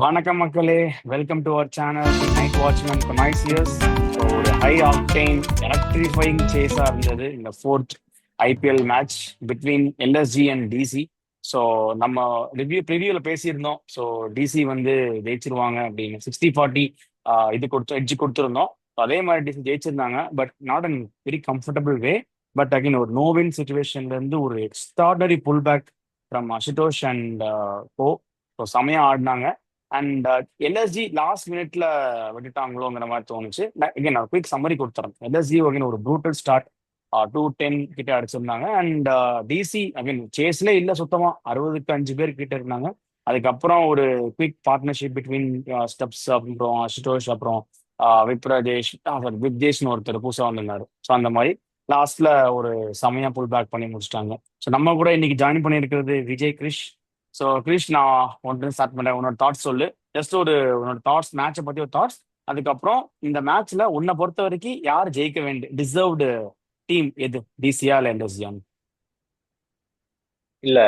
வணக்கம் மக்களே, welcome to our channel good night watchman for nice years. So ஒரு high octane electrifying சேஸாக இருந்தது இந்த fourth IPL match between LSG and DC. So நம்ம ப்ரிவியூவில் பேசியிருந்தோம். ஸோ டிசி வந்து ஜெயிச்சிருவாங்க அப்படின்னு 60-40 இது கொடுத்து எட்ஜ் கொடுத்துருந்தோம். So அதே மாதிரி டிசி ஜெயிச்சிருந்தாங்க, but not an very comfortable way. But again ஒரு நோ வின் சுச்சுவேஷன்லேருந்து ஒரு extraordinary pull back from Ashutosh and co. So செமையாக ஆடினாங்க. அண்ட் எல்எஸ்ஜி லாஸ்ட் மினிட்ல விட்டுட்டாங்களோங்கிற மாதிரி தோணுச்சு. again நான் குயிக் சம்மரி கொடுத்துறேன். எல்எஸ்ஜி again ஒரு ப்ரூட்டல் ஸ்டார்ட் 210 கிட்ட அடிச்சிருந்தாங்க. அண்ட் டிசி அகைன் சேஸ்ல இல்ல சுத்தமா 60க்கு 5 பேர் கிட்ட இருந்தாங்க. அதுக்கப்புறம் ஒரு குயிக் பார்ட்னர்ஷிப் பிட்வீன் ஸ்டெப்ஸ், அப்புறம் அசுதோஷ், அப்புறம் விப்ரஜேஷ், விப்ஜேஷ்னு ஒருத்தர் புதுசாக வந்திருந்தாரு. ஸோ அந்த மாதிரி லாஸ்ட்ல ஒரு செமையா புல் பேக் பண்ணி முடிச்சிட்டாங்க. ஸோ நம்ம கூட இன்னைக்கு ஜாயின் பண்ணியிருக்கிறது விஜய் கிரிஷ். ஸோ கிரிஷ், நான் ஒன்று ஸ்டார்ட் பண்றேன். உன்னோட தாட்ஸ் சொல்லு. ஜஸ்ட் உன்னோட தாட்ஸ், மேட்சை பத்தி ஒரு தாட்ஸ். அதுக்கப்புறம் இந்த மேட்ச்ல உன்னை பொறுத்த வரைக்கும் யார் ஜெயிக்க வேண்டிய டிசர்வ்டு டீம் எது, டிசியா இல்ல எல்எஸ்ஜியான்னு? இல்ல,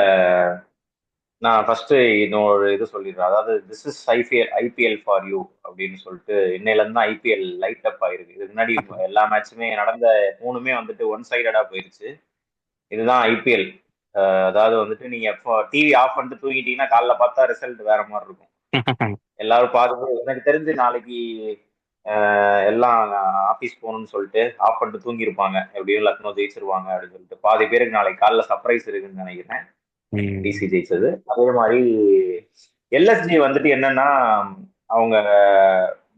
நான் ஃபர்ஸ்ட் இன்னொரு இது சொல்லிடுறேன். அதாவது this is IPL for you அப்படின்னு சொல்லிட்டு இன்னையில இருந்து தான் ஐபிஎல் லைட் அப் ஆயிருக்கு. இதுக்கு முன்னாடி எல்லா மேட்சுமே நடந்த மூணுமே வந்துட்டு ஒன் சைடடா போயிருச்சு. இதுதான் ஐபிஎல். அதாவது வந்துட்டு நீங்க டிவி ஆஃப் பண்ணிட்டு தூங்கிட்டீங்கன்னா காலைல பார்த்தா ரிசல்ட் வேற மாதிரி இருக்கும். எல்லாரும் பார்த்து எனக்கு தெரிஞ்சு நாளைக்கு எல்லாம் ஆஃபீஸ் போகணும்னு சொல்லிட்டு ஆஃப் பண்ணிட்டு தூங்கியிருப்பாங்க. எப்படியும் லக்னோ ஜெயிச்சிருவாங்க அப்படின்னு சொல்லிட்டு பாதி பேருக்கு நாளைக்கு காலைல சர்ப்ரைஸ் இருக்குன்னு நினைக்கிறேன். டிசி ஜெயிச்சது. அதே மாதிரி எல்எஸ்ஜி வந்துட்டு என்னன்னா, அவங்க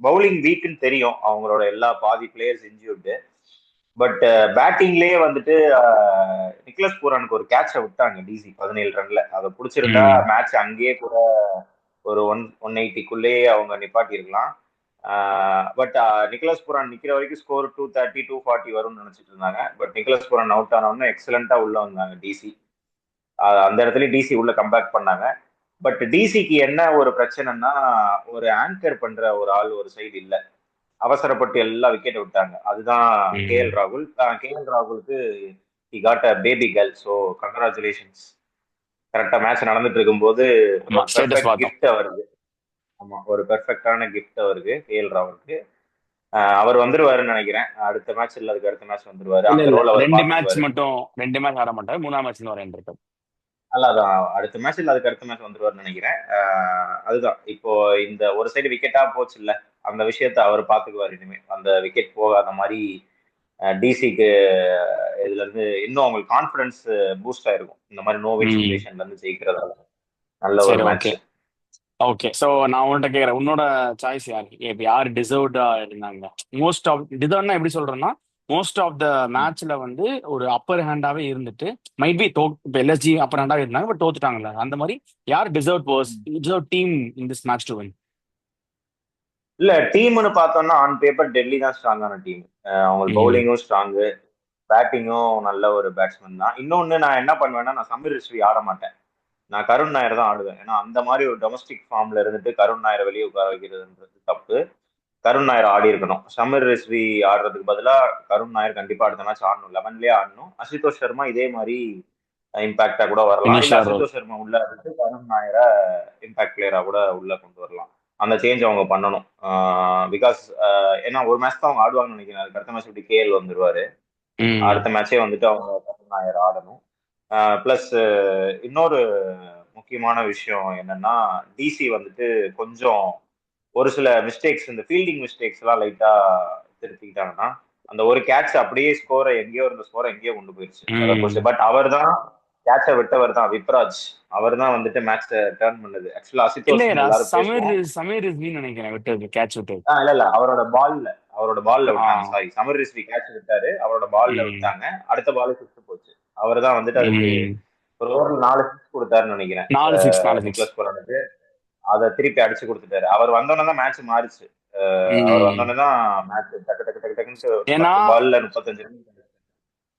பவுலிங் வீக்குன்னு தெரியும். அவங்களோட எல்லா பாதி பிளேயர்ஸ் இன்ஜூர்டு. பட் பேட்டிங்லயே வந்துட்டு நிக்லஸ் பூரானுக்கு ஒரு கேட்சை விட்டாங்க டிசி 17 ரன்ல. அதை பிடிச்சிருந்தா மேட்ச் அங்கேயே கூட ஒரு 180க்குள்ளேயே அவங்க நிப்பாட்டி இருக்கலாம். பட் நிக்லஸ் பூரான் நிக்கிற வரைக்கும் ஸ்கோர் 230 240 வரும்னு நினைச்சிட்டு இருந்தாங்க. பட் நிக்லஸ் பூரான் அவுட் ஆனவொன்னு எக்ஸலண்டா உள்ள வந்தாங்க டிசி. அந்த இடத்துல டிசி உள்ள கம்பேக் பண்ணாங்க. பட் டிசிக்கு என்ன ஒரு பிரச்சனைன்னா, ஒரு ஆங்கர் பண்ற ஒரு ஆள் ஒரு சைடு இல்ல. அவசரப்பட்டு எல்லா விக்கெட் விட்டாங்க. அதுதான் கேஎல் ராகுல். கேஎல் ராகுலுக்கு he got a baby girl. So congratulations. கரெக்டா மேட்ச் நடந்துட்டு இருக்கும்போது கிஃப்ட் அவருக்கு. ஆமா, ஒரு பெர்ஃபெக்டான கிஃப்ட் அவருக்கு, கேஎல் ராகுலுக்கு. அவர் வந்துருவாருன்னு நினைக்கிறேன். அடுத்த மேட்ச் இல்ல, அதுக்கு அடுத்த மேட்ச் வந்துருவாரு. அந்த ரோல் அவர் ரெண்டு மேட்ச் ஆட மாட்டாரு. 3ஆம் மேட்ச்ல வரேன் இருக்காரு. அதான் அடுத்த மேட்ச் இல்ல, அதுக்கு அடுத்த மேட்ச் வந்துருவாருன்னு நினைக்கிறேன். அதுதான் இப்போ இந்த ஒரு சைடு விக்கெட்டா போச்சு இல்ல, அந்த விஷயத்த அவர் பாத்துக்குவார் இனிமே. அந்த விக்கெட் போகாத மாதிரி டிசிக்கு இதுல இருந்து இன்னும் அவங்களுக்கு கான்பிடன்ஸ் பூஸ்ட் ஆயிருக்கும். இந்த மாதிரி நோ வின் சிச்சுவேஷன்ல இருந்து ஜெயிக்கிறதால நல்ல ஒரு மேட்ச். ஓகே, ஸோ நான் உன்கிட்ட கேட்குறேன், உன்னோட சாய்ஸ் யார்? இப்போ யார் டிசர்வ்டா இருந்தாங்க? மோஸ்ட் ஆஃப் டிசர்வ்னா எப்படி சொல்றேன்னா, மோஸ்ட் ஆஃப் த மேட்ச்ல வந்து ஒரு அப்பர் ஹேண்டாவே இருந்துட்டு மைட் பி இப்போ எல்எஸ்ஜி அப்பர் ஹேண்டாவே இருந்தாங்க, பட் தோத்துட்டாங்கல்ல. அந்த மாதிரி யார் deserve team in this match to win? இல்ல, டீம்னு பார்த்தோம்னா ஆன் பேப்பர் டெல்லி தான் ஸ்ட்ராங்கான டீம். அவங்களுக்கு பவுலிங்கும் ஸ்ட்ராங்கு, பேட்டிங்கும் நல்ல ஒரு பேட்ஸ்மேன் தான். இன்னொன்னு நான் என்ன பண்ணுவேன்னா, நான் சமீர் ரிஷ்வி ஆட மாட்டேன். நான் கருண் நாயர் தான் ஆடுவேன். ஏன்னா அந்த மாதிரி ஒரு டொமஸ்டிக் ஃபார்ம்ல இருந்துட்டு கருண் நாயரை வெளியே உட்கார வைக்கிறதுன்றது தப்பு. கருண் நாயர் ஆடி இருக்கணும். சமீர் ரிஷ்வி ஆடுறதுக்கு பதிலாக கருண் நாயர் கண்டிப்பா அடுத்த மேட்ச் ஆடணும், 11லயே ஆடணும். அசுதோஷ் சர்மா இதே மாதிரி இம்பாக்டா கூட வரலாம். இல்ல அசுதோஷ் சர்மா உள்ள இருந்து கருண் நாயரை இம்பாக்ட் பிளேயரா கூட உள்ள கொண்டு வரலாம். அந்த சேஞ்ச் அவங்க பண்ணணும். பிகாஸ் ஏன்னா ஒரு மேட்ச் தான் அவங்க ஆடுவாங்கன்னு நினைக்கிறேன். அதுக்கு அடுத்த மேட்ச் இப்படி கேஎல் வந்துருவாரு. அடுத்த மேட்சே வந்துட்டு அவங்க கருண் நாயர் ஆடணும். பிளஸ் இன்னொரு முக்கியமான விஷயம் என்னன்னா, டிசி வந்துட்டு கொஞ்சம் ஒரு சில மிஸ்டேக்ஸ், இந்த ஃபீல்டிங் மிஸ்டேக்ஸ் எல்லாம் லைட்டா திருத்திக்கிட்டாங்கன்னா அந்த ஒரு கேட்ச் அப்படியே ஸ்கோரை எங்கேயோ இருந்த ஸ்கோரை எங்கேயோ கொண்டு போயிருச்சு. பட் அவர் தான் கேட்சை விட்டவர் தான் விப்ராஜ். அவர் தான் வந்துட்டு மேட்ச டர்ன் பண்ணது. ஆக்சுவலா சமீர் ரிஸ்வி நினைக்கிறேன் விட்டது, கேட்ச் விட்டது. இல்ல அவரோட பால்ல விட்டாங்க. சாரி, சமீர் ரிஸ்வி கேட்ச் விட்டாரு, அவரோட பால்ல விட்டாங்க. அடுத்த பால் 6 போச்சு. அவர் தான் வந்துட்டு அதுக்கு ஒரு ஓவரில் 4 6 கொடுத்தாருன்னு நினைக்கிறேன். 4 அதை திருப்பி அடிச்சு கொடுத்துட்டாரு. அவர் வந்தோடனே தான் மேட்ச் மாறிச்சு. அவர் வந்தோடனே தான் மேட்ச் டக்கு டக்கு டக்கு டக்குன்னு பால்ல 35 ரன்.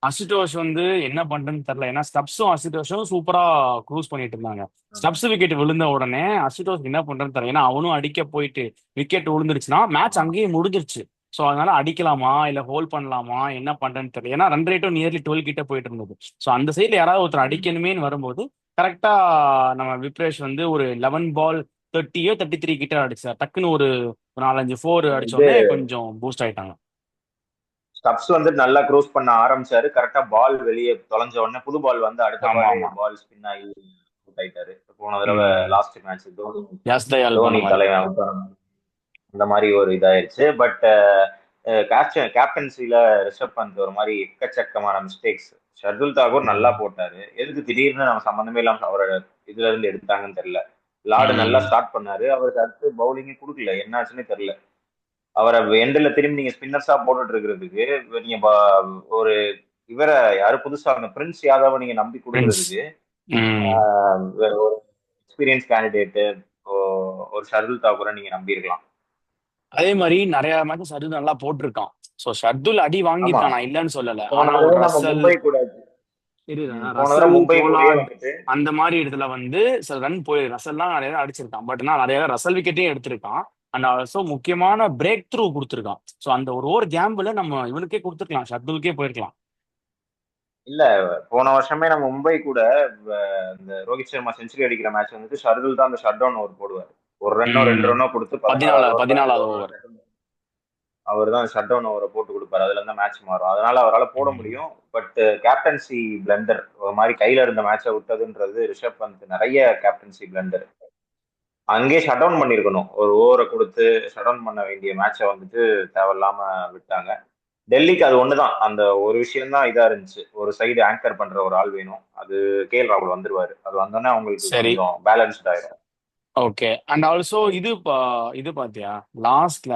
அசுதோஷ் வந்து என்ன பண்றேன்னு தெரியல. ஏன்னா ஸ்டப்ஸும் அசுதோஷும் சூப்பரா க்ரூஸ் பண்ணிட்டு இருந்தாங்க. ஸ்டப்ஸ் விக்கெட் விழுந்த உடனே அசுதோஷ் என்ன பண்றேன்னு தெரியல. ஏன்னா அவனும் அடிக்க போயிட்டு விக்கெட் விழுந்துருச்சுன்னா மேட்ச் அங்கேயே முடிஞ்சிருச்சு. ஸோ அதனால அடிக்கலாமா இல்ல ஹோல்ட் பண்ணலாமா என்ன பண்றேன்னு தெரியல. ஏன்னா ரன் ரேட்டும் நியர்லி 12 கிட்ட போயிட்டு இருந்தது. ஸோ அந்த சைட்ல யாராவது ஒருத்தர் அடிக்கணுமேன்னு வரும்போது கரெக்டா நம்ம விப்ரேஷ் வந்து ஒரு 11 பால் 33 கிட்ட அடிச்சா டக்குன்னு ஒரு 4-5 4 இது அடிச்சோடனே கொஞ்சம் பூஸ்ட் ஆயிட்டாங்க. ஸ்டப்ஸ் வந்து நல்லா க்ரூஸ் பண்ண ஆரம்பிச்சாரு. கரெக்டா பால் வெளியே தொலைஞ்ச உடனே புது பால் வந்து அடுத்த ஆமா பாலே ஆமா. பால் ஸ்பின் ஆகி அவுட் ஆயிட்டாரு. போன தடவை ம். லாஸ்ட் மேட்ச் தோனி யாஸ் தயால் பண்ண தோனி மாதிரி. தலைவன் out ஆன அந்த மாதிரி ஒரு இதாயிருச்சு. பட் கேப்டன்சில ரிஷப் பந்த் ஒரு மாதிரி எக்கச்சக்கமான மிஸ்டேக்ஸ். ஷர்துல் தாக்கூர் நல்லா ம். போட்டாரு. எதுக்கு திடீர்னு நம்ம சம்பந்தமே இல்லாம அவரை இதுல இருந்து எடுத்தாங்கன்னு தெரியல. லார்டு நல்லா ம். ஸ்டார்ட் பண்ணாரு. அவருக்கு அடுத்து பவுலிங்கே கொடுக்கல, என்னாச்சுன்னே தெரியல. அவரை எண்டில் திரும்பி நீங்க ஸ்பின்னர்ஸா போட்டுட்டு இருக்கிறதுக்கு நீங்க ஒரு இவரை யாரு புதுசா அந்த பிரின்ஸ் யாதவ நீங்க நம்பி பிரின்ஸ். கொடுக்கறதுக்கு ம். வேற ஒரு எக்ஸ்பீரியன்ஸ் கேண்டிடேட்டு ஒரு ஷர்துல் தாக்கூரை நீங்க நம்பி இருக்கலாம். அதே மாதிரி நிறைய மேட்சஸ் அது நல்லா போட்டிருக்கான். ஸோ ஷர்துல் அடி ஆமா, வாங்கியிருக்கான், நான் இல்லைன்னு சொல்லல. போன ஆனா ஒரு தடவை நம்ம ரசல், மும்பை கூட போன தடவை ரசல் மும்பை கூடயே போலார்ட் வந்துட்டு அந்த மாதிரி இடத்துல வந்து சில ரன் போய் ரசல் தான் நிறைய அடிச்சிருக்கான். பட் நான் நிறைய ரசல் விக்கெட்டையும் எடுத்திருக்கான். அண்ட் ஆல்சோ முக்கியமான பிரேக் த்ரூ கொடுத்துருக்கான். ஸோ அந்த ஒரு ஓவர் கேம்பிள் நம்ம இவனுக்கே கொடுத்துருக்கலாம், ஷர்துலுக்கே போயிருக்கலாம். இல்ல. போன வருஷமே நம்ம மும்பை கூட இந்த ரோஹித் சர்மா செஞ்சுரி அடிக்கிற மேட்ச் வந்துட்டு ஷர்துல் தான் அந்த ஷட் டவுன் ஓவர் போடுவார். ஒரு ரன்னோ ம். 2 ரன்னோ கொடுத்து 16 ஓவர்ல 14வது ஓவர். அவர் தான் ஷட் டவுன் ஓவரை போட்டு கொடுப்பாரு. அதுல இருந்தா மேட்ச் மாறும். அதனால அவரால் போட முடியும். பட் கேப்டன்சி பிளண்டர் ஒரு மாதிரி கையில இருந்த மேட்சை விட்டதுன்றது ரிஷப் பந்த் நிறைய கேப்டன்சி பிளண்டர். அங்கேயே ஷட் டவுன் பண்ணிருக்கணும். ஒரு ஓவரை கொடுத்து ஷட் டவுன் பண்ண வேண்டிய மேட்சை வந்துட்டு தேவையில்லாம விட்டாங்க. டெல்லிக்கு அது ஒண்ணுதான், அந்த ஒரு விஷயம் தான் இதா இருந்துச்சு. ஒரு சைடு ஆங்கர் பண்ற ஒரு ஆள் வேணும். அது கேஎல் ராகுல் வந்துருவாரு. அது வந்தோடனே அவங்களுக்கு சரி. கொஞ்சம் பேலன்ஸ்ட் ஆயிரும். ஓகே. அண்ட் ஆல்சோ இது பாத்தியா, லாஸ்ட்ல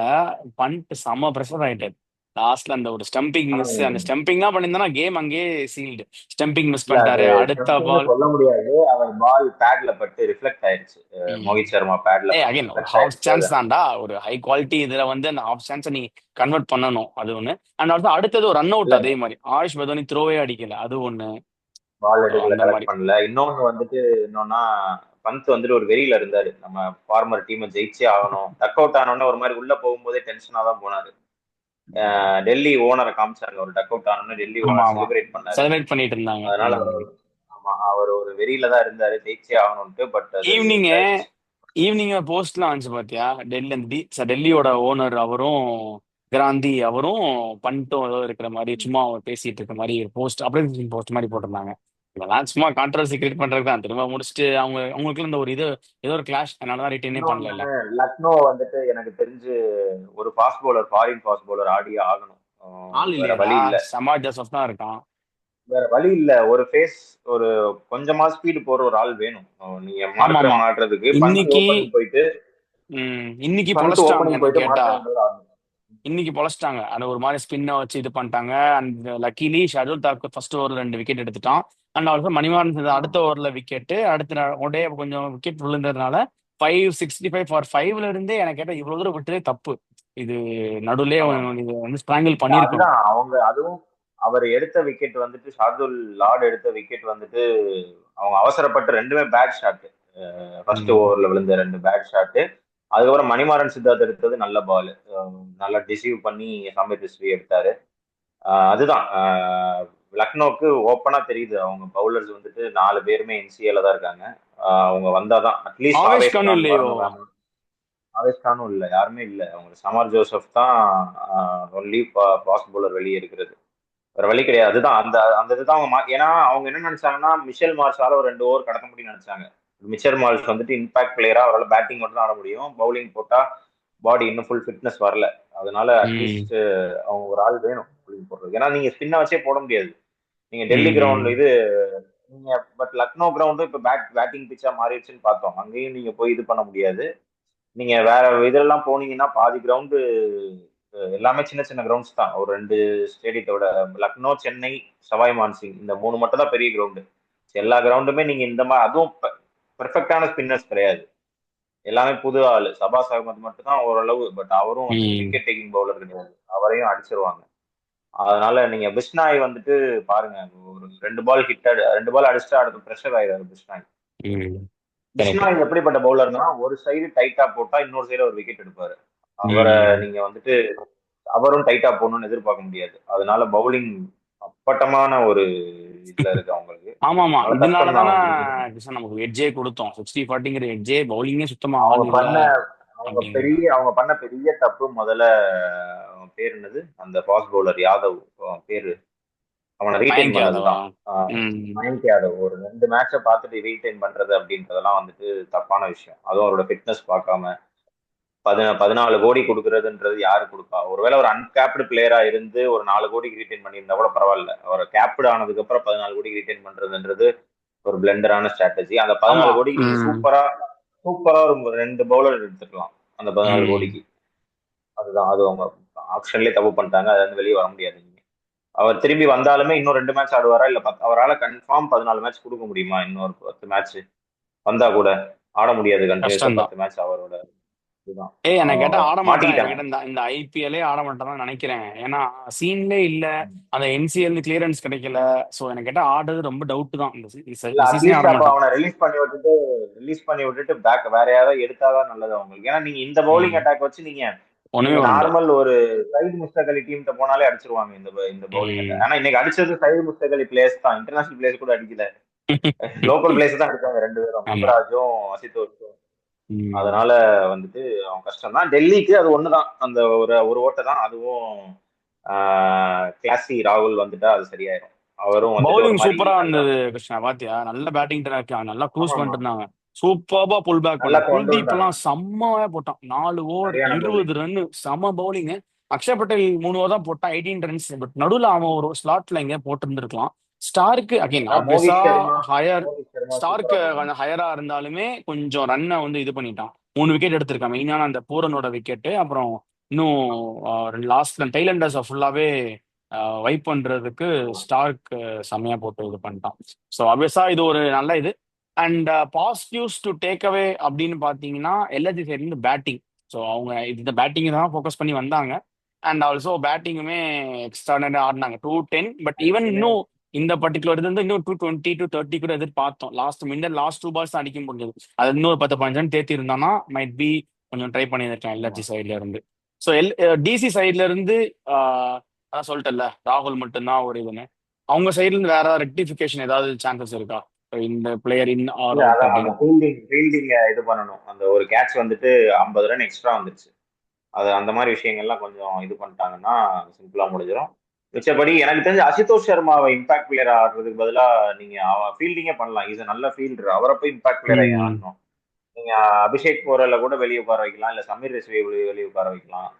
பண்ட் செம ப்ரெஷர் ஆயிட்டாரு. லாஸ்ட்ல அந்த ஒரு ஸ்டம்பிங் மிஸ், அந்த ஸ்டம்பிங் தான் பண்ணியிருந்தா கேம் அங்கேயே சீல்டு. ஸ்டம்பிங் மிஸ் இல்ல, அது பண்ணிட்டாரு அடுத்த ஸ்டெம்பிங்னு பால். சொல்ல முடியாது. அவர் பால் பேட்ல பட்டு ரிஃப்ளெக்ட் ஆயிருச்சு. மோஹித் சர்மா பேட்ல ஏய் பட்டு அகைன் ஒரு ரிஃப்ளெக்ட் ஹாஃப் ஆயிருச்சு. சான்ஸ் தான்டா, ஒரு ஹை குவாலிட்டி இதுல வந்து அந்த ஹாஃப் சான்ஸை நீ கன்வெர்ட் பண்ணணும், அது ஒண்ணு. அண்ட் ஆல்சோ அடுத்தது ஒரு ரன் அவுட், இல்ல, அதே மாதிரி ஆயுஷ் பதோனி த்ரோவே அடிக்கல, அது ஒண்ணு. பால் So, எடுக்கல, அந்த கலெக்ட் மாதிரி. பண்ணல. இன்னொன்னு வந்துட்டு என்னன்னா, பந்த் வந்துட்டு ஒரு வெறியில இருந்தாரு. நம்ம ஃபார்மர் டீமை ஜெயிச்சே ஆகணும். டக் அவுட் ஆனோடனே ஒரு மாதிரி உள்ள போகும்போதே டென்ஷனா தான் போனாரு. டெல்லி ஓனரை காமிச்சாங்க. ஒரு டக் அவுட் ஆனோடனே டெல்லி ஆமா ஓனர் ஆமா, செலிப்ரேட் பண்ணாரு. செலிப்ரேட் பண்ணிட்டு இருந்தாங்க. அதனால ஆமா, அவர் ஒரு வெறியில தான் இருந்தாரு, ஜெயிச்சே ஆகணும்ட்டு. பட் அது ஈவினிங் இதாயிடுச்சு. ஈவினிங் போஸ்ட்லாம் வந்துச்சு பாத்தியா, டெல்லியோட ஓனர் அவரும் கிராந்தி அவரும் பண்ணிட்டும் ஏதோ இருக்கிற மாதிரி சும்மா அவர் பேசிட்டு இருக்க மாதிரி ஒரு போஸ்ட், அப்ரிசியேஷன் போஸ்ட் மாதிரி போட்டிருந்தாங்க. இதெல்லாம் சும்மா கான்ட்ரவர்சி கிரியேட் பண்றது தான். திரும்ப முடிச்சுட்டு அவங்களுக்குள்ள இந்த ஒரு இது ஏதோ ஒரு கிளாஷ், அதனாலதான் ரிட்டர்னே பண்ணல. இன்னொன்னு, லக்னோ வந்துட்டு எனக்கு தெரிஞ்சு ஒரு fast bowler, foreign fast bowler ஆடியே ஆகணும். ஆள் வேற இல்லையாடா, வழி இல்ல. சமா ஜோசப் தான் இருக்கான். வேற வழி இல்ல. ஒரு ஃபேஸ், ஒரு கொஞ்சமா ஸ்பீடு போற ஒரு ஆள் வேணும். நீங்க ஆமா மார்க்கரை ஆமா. மாற்றுறதுக்கு இன்னைக்கு இன்னைக்கு பந்த் பொழைச்சிட்டாங்க ஓப்பனிங் என்ன போயிட்டு கேட்டா. மாற்ற வேண்டிய ஒரு ஆள். இன்னைக்கு பொழைச்சிட்டாங்க, அந்த ஒரு மாதிரி ஸ்பின்னை வச்சு இது பண்ணிட்டாங்க. And luckily Shardul Thakur first over 2 wicket எடுத்துட்டான். அண்ட் ஆல்சோ மணிமாறன் அடுத்த ஓவர்ல விக்கெட், அடுத்த உடனே கொஞ்சம் விக்கெட் விழுந்ததுனால 565 ஃபார் 5ல இருந்தே எனக்கு கேட்டா இவ்வளவு தூரம் விட்டதே தப்பு. இது நடுவுலயே ஆமா, இது வந்து ஸ்ட்ராங்கிள் பண்ணியிருக்கணும். அதுதான் அவங்க. அதுவும் அவர் எடுத்த விக்கெட் வந்துட்டு, ஷார்துல் லார்ட் எடுத்த விக்கெட் வந்துட்டு அவங்க அவசரப்பட்டு ரெண்டுமே பேட் ஷாட். ஃபர்ஸ்ட் ம். ஓவர்ல விழுந்த 2 பேட் ஷாட். அதுக்கப்புறம் மணிமாறன் சித்தார்த் எடுத்தது நல்ல பால். நல்லா டிசீவ் பண்ணி சம்பத் ரிஸ்வி எடுத்தாரு. அதுதான் லக்னோக்கு ஓப்பனா தெரியுது. அவங்க பவுலர்ஸ் வந்துட்டு 4 பேருமே என்சிஏல தான் இருக்காங்க. அவங்க வந்தாதான் அட்லீஸ்ட் ஆவேஷ் ஆவேஷ் கான் கான் இல்லையோ? வரணும். ஆவேஷ் கானும் இல்ல, யாருமே இல்ல. அவங்க சமார் ஜோசப் தான் ஒன்லி ஃபாஸ்ட் பவுலர் வெளியே இருக்கிறது. வேற வழி கிடையாது. அதுதான் அந்த அந்த இதுதான் அவங்க ஏன்னா அவங்க என்ன நினைச்சாங்கன்னா, மிஷேல் மார்ஷால ஒரு 2 ஓவர் கடக்க முடியும்னு நினைச்சாங்க. மிச்சர் மார்ஷ் வந்துட்டு இம்பாக்ட் பிளேயரா, அவரால் பேட்டிங் மட்டும் தான் ஆட முடியும். பவுலிங் போட்டா பாடி இன்னும் ஃபுல் ஃபிட்னஸ் வரல. அதனால ம். அட்லீஸ்ட் அவங்க ஒரு ஆள் வேணும் bowling போடுறது. ஏன்னா நீங்க ஸ்பின்ன வச்சே போட முடியாது. நீங்க டெல்லி ம். கிரவுண்ட் இது நீங்க. பட் லக்னோ கிரவுண்டும் இப்ப பேட்டிங் பிச்சா மாறிடுச்சுன்னு பார்த்தோம். அங்கேயும் நீங்க போய் இது பண்ண முடியாது. நீங்க வேற இதெல்லாம் போனீங்கன்னா பாதி கிரவுண்டு எல்லாமே சின்ன சின்ன கிரவுண்ட்ஸ் தான். ஒரு 2 ஸ்டேடியத்தோட லக்னோ, சென்னை, சவாய் மான்சிங் இந்த 3 மட்டும் தான் பெரிய கிரவுண்டு. எல்லா கிரவுண்டுமே நீங்க இந்த மாதிரி, அதுவும் பெர்ஃபெக்டான ஸ்பின்னர்ஸ் கிடையாது. எல்லாமே புது ஆளு. சபாஸ் அகமது மட்டும் தான் ஓரளவு. பட் அவரும் வந்துட்டு ம். விக்கெட் டேக்கிங் பவுலர் கிடையாது. அவரையும் அடிச்சிருவாங்க. அதனால நீங்க பிஸ்னாய் வந்துட்டு பாருங்க, ஒரு 2 பால் அடிச்சுட்டு அடுத்து ப்ரெஷர் ஆயிடாரு பிஸ்னாய். ம். கரெக்ட். பிஸ்னாய் எப்படிப்பட்ட பவுலர்னா, ஒரு சைடு டைட்டா போட்டா இன்னொரு சைடு ஒரு விக்கெட் எடுப்பாரு. அவரை ம். நீங்க வந்துட்டு அவரும் டைட்டா போடணும்னு எதிர்பார்க்க முடியாது. அதனால பவுலிங் அப்பட்டமான ஒரு இதுல இருக்கு அவங்களுக்கு. ஆமா ஆமா, அதனால இதனால கஷ்டம் தான் தானே அவங்களுக்கு. கிருஷ்ணா நமக்கு எட்ஜே கொடுத்தோம். 60-40ங்கிற எட்ஜே, பவுலிங்கே சுத்தமா அவங்க ஆள் இல்ல பண்ண அப்படிங்கிறது. அவங்க பண்ண பெரிய தப்பு முதல்ல. அவன் பேர் என்னது, அந்த ஃபாஸ்ட் பவுலர் யாதவ், அவன் பேரு, அவனை ரீடைன் மயங்க் யாதவா? பண்ணதுதான். ம். மயங்க் யாதவ் ஒரு 2 மேட்சை பார்த்துட்டு ரீடைன் பண்றது அப்படின்றதெல்லாம் வந்துட்டு தப்பான விஷயம். அதுவும் அவரோட ஃபிட்னஸ் பார்க்காம 14 கோடி கொடுக்கறதுன்றது யாரு கொடுப்பா? ஒருவேளை ஒரு அன்கேப்டு பிளேயரா இருந்து ஒரு 4 கோடிக்கு ரீடைன் பண்ணியிருந்தா கூட பரவாயில்ல. அவரை கேப்டு ஆனதுக்கு அப்புறம் 14 கோடிக்கு ரீடைன் பண்றதுன்றது ஒரு பிளண்டரான ஸ்ட்ராட்டஜி. அந்த ஆமா. 14 கோடிக்கு நீங்க ம். சூப்பரா சூப்பரா ஒரு 2 பவுலர் எடுத்துக்கலாம் அந்த 14 கோடிக்கு. ம். அதுதான், அது அவங்க ஆப்ஷன்லயே தப்பு பண்ணிட்டாங்க. அதுல இருந்து வெளியே வர முடியாது. நீங்க அவர் திரும்பி வந்தாலுமே இன்னும் 2 மேட்ச் ஆடுவாரா, இல்ல அவரால் கன்ஃபார்ம் 14 மேட்ச் கொடுக்க முடியுமா? இன்னொரு 10 மேட்ச் வந்தா கூட ஆட முடியாது கண்டினியூஸா கஷ்டம்தான். 10 மேட்ச் அவரோட. இதுதான் ஏய், என்ன கேட்டா ஆட மாட்டான். எனக்கு மாட்டிக்கிட்டாங்க. கேட்டா இந்த இந்த ஐபிஎல்லே ஆட மாட்டான் தான் நினைக்கிறேன். ஏன்னா சீன்லே இல்ல, அந்த என்சிஎல் கிளியரன்ஸ் கிடைக்கல. சோ எனக்கு கேட்டா ஆடுறது ரொம்ப டவுட் தான். இல்ல இந்த சீசனே அட்லீஸ்ட் ஆட அப்ப மாட்டான். அவனை ரிலீஸ் பண்ணி விட்டுட்டு பேக் வேற யாராவது எடுத்தாதான் நல்லது அவங்களுக்கு. ஏன்னா நீங்க இந்த பவுலிங் ம். அட்டாக் வச்சு நீங்க ஒண்ணுமே நீங்க பண்ண முடியாது. நார்மல் ஒரு சைடு முஸ்தக் அலி டீம் போனாலே அடிச்சிருவாங்க இந்த பவுலிங் ம். அட்டாக். ஆனா இன்னைக்கு அடிச்சது சைடு முஸ்தக் அலி பிளேயர்ஸ் தான், இன்டர்நேஷனல் பிளேயர்ஸ் கூட அடிக்கல. லோக்கல் பிளேயர்ஸ் தான் அடிச்சாங்க 2 பேரும், ஆமா. பும்ராஜும் அசித்தோஷும். ம். அதனால வந்துட்டு அவன் கஷ்டம் தான். டெல்லிக்கு அது ஒண்ணுதான், அந்த ஒரு ஒரு ஓட்டை தான் அதுவும். கிளாசி ராகுல் வந்துட்டா அது சரியாயிரும். அவரும் வந்துட்டு ஒரு பவுலிங் மாதிரி சூப்பரா நல்லா. இருந்தது கிருஷ்ணா. பாத்தியா, நல்ல பேட்டிங் இருக்காங்க, நல்லா க்ரூஸ் ஆமா, பண்ணிட்டு இருந்தாங்க. சூப்பர்பா புல் பேக் நல்லா பண்ணான். கொண்டு குல்தீப் வந்தாங்க. எல்லாம் செம்மையா போட்டான். 4 ஓவர் சரியான பவுலிங். 20 ரன், செம பவுலிங். அக்ஷர் பட்டேல் 3 ஓவர் தான் போட்டான், 18 ரன்ஸ். பட் நடுவுல அவன் ஒரு ஸ்லாட்ல எங்க போட்டு இருந்திருக்கலாம். ஸ்டாருக்கு அகைன் அதான் ஆப்வியஸா ஹையர். மோகித் சர்மா சூப்பரா ஸ்டார்க்கு போட்டாங்க. கொஞ்சம் ஹையரா இருந்தாலுமே கொஞ்சம் ரன்னை வந்து இது பண்ணிட்டான். 3 விக்கெட் எடுத்திருக்கான், மெயினான அந்த பூரனோட விக்கெட். அப்புறம் இன்னும் ரெண்டு லாஸ்ட் டைலண்டர்ஸ் ஃபுல்லாவே வைப் பண்றதுக்கு ஸ்டார்க் செம்மையா போட்டு இது பண்ணிட்டான். ஸோ ஆப்வியஸா இது ஒரு நல்ல இது. And positives to take away அப்படின்னு பார்த்தீங்கன்னா, எல்எஸ்ஜி சைட்ல இருந்து பேட்டிங். ஸோ அவங்க இந்த பேட்டிங் தான் ஃபோக்கஸ் பண்ணி வந்தாங்க. அண்ட் ஆல்சோ பேட்டிங்குமே எக்ஸ்ட்ராடனரி ஆடினாங்க. 210. பட் ஈவன் எனக்குமே இன்னும் இந்த பர்டிகுலர் இது வந்து இன்னும் 220 to 30 கூட எதிர்பார்த்தோம். லாஸ்ட் 2 பால்ஸ் தான் அடிக்க முடிஞ்சது. அது இன்னொரு 10-15 தேத்தி இருந்தானா மைட் பி கொஞ்சம் ட்ரை பண்ணியிருக்கேன் ஆமா. எல்எஸ்ஜி சைட்ல இருந்து. ஸோ டிசி சைட்ல இருந்து அதான் சொல்லிட்டேன்ல, ராகுல் மட்டும்தான் ஒரு இதுன்னு. அவங்க சைடுல இருந்து வேற ஏதாவது ரெக்டிஃபிகேஷன் ஏதாவது சான்சஸ் இருக்கா? இந்த பிளேயர் இன் ஆர் இல்ல அவுட் அதான் அந்த அப்படின்னு. ஃபீல்டிங் இது பண்ணணும். அந்த ஒரு கேட்ச் வந்துட்டு 50 ரன் எக்ஸ்ட்ரா வந்துருச்சு. அது அந்த மாதிரி விஷயங்கள்லாம் கொஞ்சம் இது பண்ணிட்டாங்கன்னா சிம்பிளா முடிஞ்சிடும். மிச்சபடி எனக்கு தெரிஞ்சு அசுதோஷ் சர்மாவை இம்பாக்ட் பிளேயர் ஆடுறதுக்கு பதிலா நீங்க ஃபீல்டிங்கே பண்ணலாம். இஸ் நல்ல ஃபீல்டர், அவரை போய் இம்பாக்ட் பிளேயர் ம். ஆடணும். நீங்க அபிஷேக் போரல கூட வெளியே உட்கார வைக்கலாம், இல்ல சமீர் ரெஸ்வியை வெளியே உட்கார வைக்கலாம்.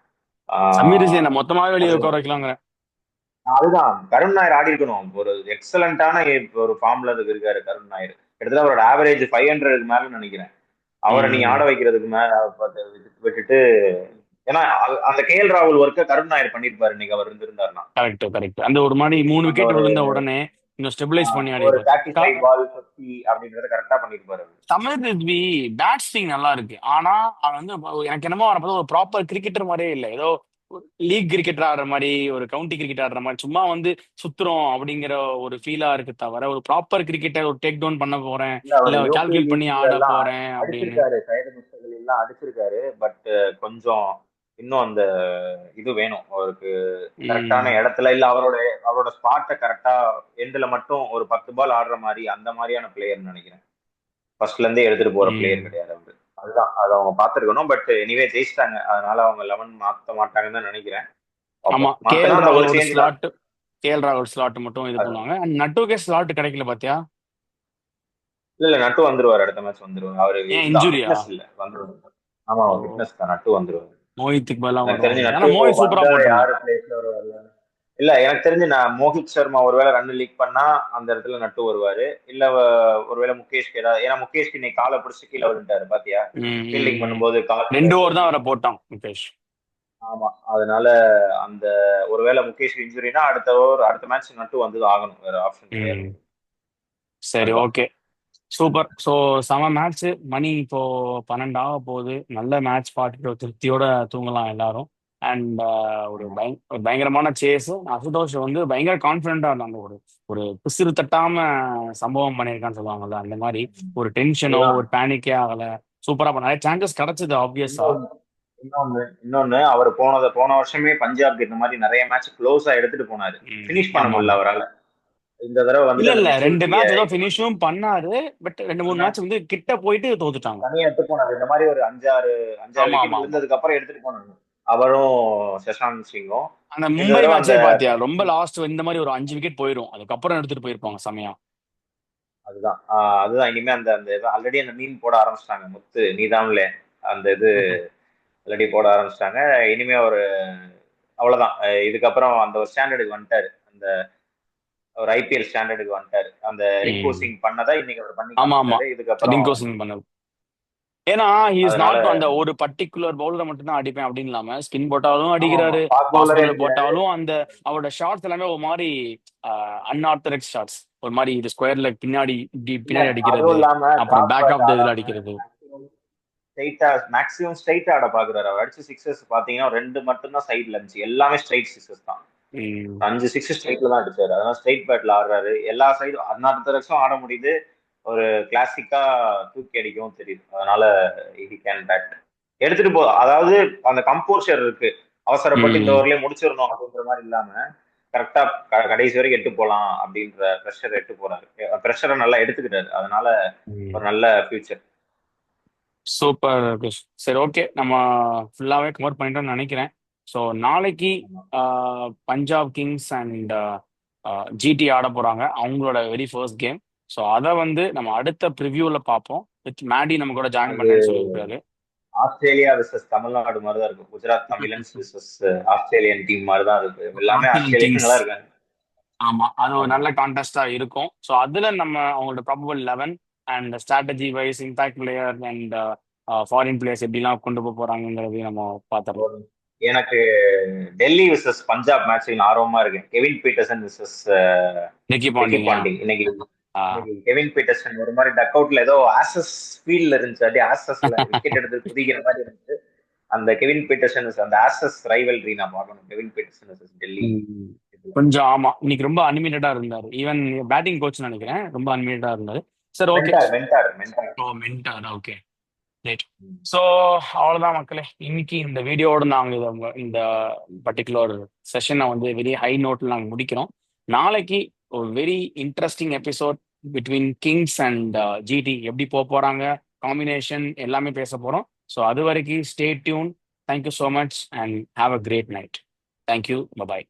சமீர் ரிஷி ஆஹ் என்ன மொத்தமாவே வெளியே அது உட்கார வைக்கலாங்கிற. அதுதான் கருண் நாயர் ஆடி இருக்கணும். ஒரு எக்ஸலண்டான ஒரு ஃபார்ம்ல இருக்காரு கருண் நாயர். கிட்டத்தட்ட அவரோட ஆவரேஜ் 500க்கு மேல நினைக்கிறேன். அவரை நீங்க ம். ஆட வைக்கிறதுக்கு மேல விட்டுட்டு, ஏன்னா அந்த கேஎல் ராகுல் ஒர்க்க கருண் நாயர் பண்ணிருப்பாரு இன்னைக்கு அவர் இருந்திருந்தாருன்னா. Correct correct. அந்த ஒரு மாதிரி 3 விக்கெட் அந்த விழுந்த உடனே இன்னும் ஸ்டெபிலைஸ் பண்ணி ஒரு ஆடிருப்பாரு. 35 பால் 50 அப்படின்றத கரெக்டா பண்ணிருப்பாரு அவரு. தமிழ் ரித்வி பேட்ஸ்டிங் நல்லா இருக்கு. ஆனா அவன் வந்து எனக்கு என்னமோ வரப்போ ஒரு ப்ராப்பர் கிரிக்கெட்டர் மாதிரியே இல்லை. ஏதோ லீக் கிரிக்கெட் ஆடுற மாதிரி, ஒரு கவுண்டி கிரிக்கெட் ஆடுற மாதிரி சும்மா வந்து சுத்துறோம் அப்படிங்கிற ஒரு ஃபீலா இருக்கு தவிர, ஒரு ப்ராப்பர் கிரிக்கெட்டர் ஒரு டேக் டவுன் பண்ண போறேன், இல்ல அவர் இல்ல யூகே கால்குலேட் பண்ணி லீக்ல ஆட எல்லாம் போறேன் அப்படின்னு. அடிச்சிருக்காரு, சைடு மிஸ்டேக்கள் எல்லாம் அடிச்சிருக்காரு. பட் கொஞ்சம் இன்னும் அந்த இது வேணும் அவருக்கு. கரெக்டான ம். இடத்துல இல்ல, அவரோட அவரோட ஸ்பாட்டை கரெக்டா எண்ட்ல மட்டும் ஒரு 10 பால் ஆடுற மாதிரி அந்த மாதிரியான பிளேயர்னு நினைக்கிறேன். ஃபர்ஸ்ட்ல இருந்தே எடுத்துட்டு போற பிளேயர் ம். கிடையாது அவரு. அதுதான் அதை அவங்க பார்த்திருக்கணும். பட் எனிவே ஜெயிச்சிட்டாங்க, அதனால அவங்க 11 மாத்த மாட்டாங்கன்னு தான் நினைக்கிறேன். ஆமா, பார்ப்போம். மாத்தினா அந்த ஒரு சேஞ்ச் தான். கேஎல் ராகுல் ஸ்லாட் மட்டும் இது அது- பண்ணுவாங்க. அண்ட் நட்டுக்கே ஸ்லாட் கிடைக்கல பாத்தியா? இல்ல நட்டு வந்துருவாரு, அடுத்த மேட்ச் வந்துருவாரு. அவரு ஏன் இதுதான் இன்ஜுரியா? ஃபிட்னஸ் இல்ல, வந்துருவாரு. ஆமா, ஓ, ஃபிட்னஸ் தான், நட்டு வந்துருவாரு. மோஹித்துக்கு பதிலா எனக்கு தெரிஞ்சு வருவாங்க. ஆனா நட்டு மோஹித் சூப்பரா வந்தா போட்டிருந்தான். யாரு பிளேஸ்ல வருவாரு. இல்ல எனக்கு தெரிஞ்சு நான் மோஹித் சர்மா ஒருவேளை ரன் லீக் பண்ணா அந்த இடத்துல நட்டு வருவாரு. இல்ல ஒருவேளை முகேஷ்க்கு ஏதாவது, ஏன்னா முகேஷ்க்கு இன்னைக்கு காலை பிடிச்சி கீழே விழுந்துட்டாரு பாத்தியா, ம். ம். ஃபீல்டிங் ம். பண்ணும்போது கால் 2 ஓவர் தான் தெரிஞ்சு. அவரை போட்டான் முகேஷ். ஆமா, அதனால அந்த ஒருவேளை முகேஷ் இன்ஜுரினா அடுத்த மேட்ச் நட்டு வந்து ஆகணும், வேற ஆப்ஷன் கிடையாது. ம். சரி, அதுதான். ஓகே. சூப்பர். ஸோ செம மேட்ச். மணி இப்போ 12 ஆக போகுது. நல்ல மேட்ச் பார்த்துட்டு ஒரு திருப்தியோட தூங்கலாம் எல்லாரும். அண்ட் ஆமா. ஒரு பயங்கரமான சேஸ். அசுதோஷ் வந்து பயங்கர கான்ஃபிடென்ட்டா இருந்தாங்க. ஒரு ஒரு பிசிறு தட்டாம சம்பவம் பண்ணியிருக்கான்னு சொல்லுவாங்கல்ல, அந்த மாதிரி. ஒரு டென்ஷனோ அதுதான். ஒரு பேனிக்கே ஆகல. சூப்பரா பண்ண நிறைய சான்சஸ் கிடைச்சது ஆப்வியஸா. இன்னும் இன்னொன்னு அவர் போன வருஷமே பஞ்சாப்க்கு இந்த மாதிரி நிறைய மேட்ச் க்ளோஸா எடுத்துட்டு போனாரு. ஃபினிஷ் பண்ண ஆமா முடியல ஆமா. அவரால். இந்த தடவை இல்ல வந்துட்டு அந்த இல்ல 2 மெச்சூரிட்டியை மேட்ச் ஏதோ இது பண்ணி ஃபினிஷும் பண்ணாரு. பட் 2 3 மேட்ச் வந்து கிட்ட போயிட்டு தோத்துட்டாங்க. தனியா எடுத்து போனாரு. இந்த மாதிரி ஒரு அஞ்சாறு ஆமா விக்கெட் ஆமா ஆமா. விழுந்ததுக்கு அப்புறம் எடுத்துட்டு போனாங்க அவரும் சஷாந்த் சிங்கும். அந்த இந்த மும்பை தடவை அந்த மேட்சே பாத்தியா, ரொம்ப லாஸ்ட் இந்த மாதிரி ஒரு 5 விக்கெட் போயிடும், அதுக்கப்புறம் எடுத்துட்டு போயிருப்பாங்க செமையா. அதுதான் இனிமே அந்த அந்த ஆல்ரெடி அந்த மீன் போட ஆரம்பிச்சிட்டாங்க. முத்து நீதான்ல அந்த இது ஆல்ரெடி போட ஆரம்பிச்சிட்டாங்க. இனிமே ஒரு அவ்வளவுதான். இதுக்கப்புறம் அந்த ஒரு ஸ்டாண்டர்டுக்கு வந்துட்டாரு. அந்த ஒரு ஐபிஎல் ஸ்டாண்டர்டுக்கு வந்துட்டாரு. அந்த ரிங்கு ம். சிங் பண்ணதா இன்னைக்கு அவர் பண்ணி ஆமா ஆமா. காமிச்சிட்டாரு. இதுக்கப்புறம் ரிங்கோ சிங் பண்ணது. ஏன்னா இஸ் அதனால நாட் அந்த ஒரு பர்டிகுலர் பவுலரை மட்டும் தான் அடிப்பேன் அப்படின்னு இல்லாம, ஸ்பின் போட்டாலும் ஆமா ஆமா அடிக்கிறாரு, ஃபாஸ்ட் ஃபாஸ்ட் பவுலரே பவுலர் அடிக்கிறாரு. போட்டாலும் அந்த அவரோட ஷாட்ஸ் எல்லாமே ஒரு மாதிரி அன்ஆர்த்தடாக்ஸ் ஷாட்ஸ். ஒரு மாதிரி இது ஸ்கொயர்ல பின்னாடி இப்படி இல்ல பின்னாடி அதுவும் அடிக்கிறது, இல்லாம அப்புறம் drop back back of the இதுல ஆடாம அடிக்கிறது. மேக்ஸிமம் ஸ்ட்ரைட் ஆட பாக்குறாரு. அவர் அடிச்ச சிக்ஸஸ் பாத்தீங்கன்னா 2 மட்டும்தான் சைட்ல இருந்துச்சு. எல்லாமே ஸ்ட்ரைட் சிக்ஸஸ் தான். ம். 5 6 ஸ்ட்ரைட்ல தான் அடிச்சாரு. அதனால ஸ்ட்ரைட் பேட்ல ஆடுறாரு. எல்லா சைடும் அன்ஆர்த்தடாக்ஸும் ஆட முடியுது. ஒரு கிளாசிக்கா தூக்கி அடிக்கவும் தெரியுது. அதனால ஹி கேன் பேட் எடுத்துட்டு போ. அதாவது அந்த கம்போஷர் இருக்கு. அவசரப்பட்டு இந்த ம். ஓவர்லயே முடிச்சிடணும் அப்படின்ற மாதிரி இல்லாம கரெக்டா கடைசி வரைக்கும் எட்டு போலாம் அப்படின்ற ப்ரெஷர் எட்டு போறாரு. ப்ரெஷரை நல்லா எடுத்துக்கிட்டாரு. அதனால ஒரு ம். நல்ல ஃபியூச்சர். சூப்பர் கிருஷ். சரி ஓகே, நம்ம ஃபுல்லாவே கவர் பண்ணிட்டோம்னு நினைக்கிறேன். ஸோ நாளைக்கு பஞ்சாப் கிங்ஸ் அண்ட் ஜிடி ஆட போறாங்க, அவங்களோட வெரி ஃபர்ஸ்ட் கேம். ஸோ அதை வந்து நம்ம அடுத்த ப்ரிவியூல பார்ப்போம். வித் மேடி நம்ம கூட ஜாயின் அது பண்றேன்னு சொல்லியிருக்காரு. ஆஸ்திரேலியா விசஸ் தமிழ்நாடு மாதிரி தான் இருக்கும். Gujarat Titans versus Australian team மாதிரி தான் இருக்கு. எல்லாமே ஆஸ்திரேலியன் கிங்ஸ். ஆஸ்திரேலியன்களா இருக்காங்க. ஆமா, அது ஒரு ஆமா. நல்ல கான்டெஸ்டா இருக்கும். ஸோ அதுல நம்ம அவங்களோட probable 11 and strategy wise impact player and foreign players எப்படிலாம் கொண்டு போக போறாங்கிறதையும் நம்ம பார்த்துடலாம். எனக்கு டெல்லி விசஸ் பஞ்சாப் மேட்ச் ஆர்வமா இருக்கேன். கெவின் பீட்டர்சன் விசஸ் நிக்கி ரிக்கி பாண்டிங்கா. பாண்டிங். இன்னைக்கு ஆஹ் இன்னைக்கு கெவின் பீட்டர்சன் ஒரு மாதிரி டக் அவுட்ல ஏதோ ஆசஸ் ஃபீல்ட்ல இருந்துச்சு. அப்படியே ஆசஸ்ல விக்கெட் எடுத்து குதிக்கிற மாதிரி இருந்துச்சு. அந்த கெவின் பீட்டர்சன் அந்த ஆசஸ் ரைவல்ரி நான் பார்க்கணும். Kevin Pietersen versus Delhi. உம் கொஞ்சம் ஆமா, இன்னைக்கு ரொம்ப அனிமேட்டடா இருந்தாரு. ஈவன் பேட்டிங் கோச் நினைக்கிறேன் ரொம்ப அனிமேட்டடா இருந்தாரு. சரி ஓகே. மென்டார். ஓ மென்டார், ஓகே ரைட். ஸோ அவ்வளோதான் மக்களே, இன்னைக்கு இந்த வீடியோவோட நாங்கள் இந்த பர்டிகுலர் செஷனை வந்து வெரி ஹை நோட்டில் நாங்கள் முடிக்கிறோம். நாளைக்கு ஒரு very interesting episode between kings and GT எப்படி போக போறாங்க, காம்பினேஷன் எல்லாமே பேச போறோம். ஸோ அது வரைக்கும் stay tuned. Thank you so much and have a great night. Thank you, bye bye.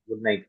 Good night.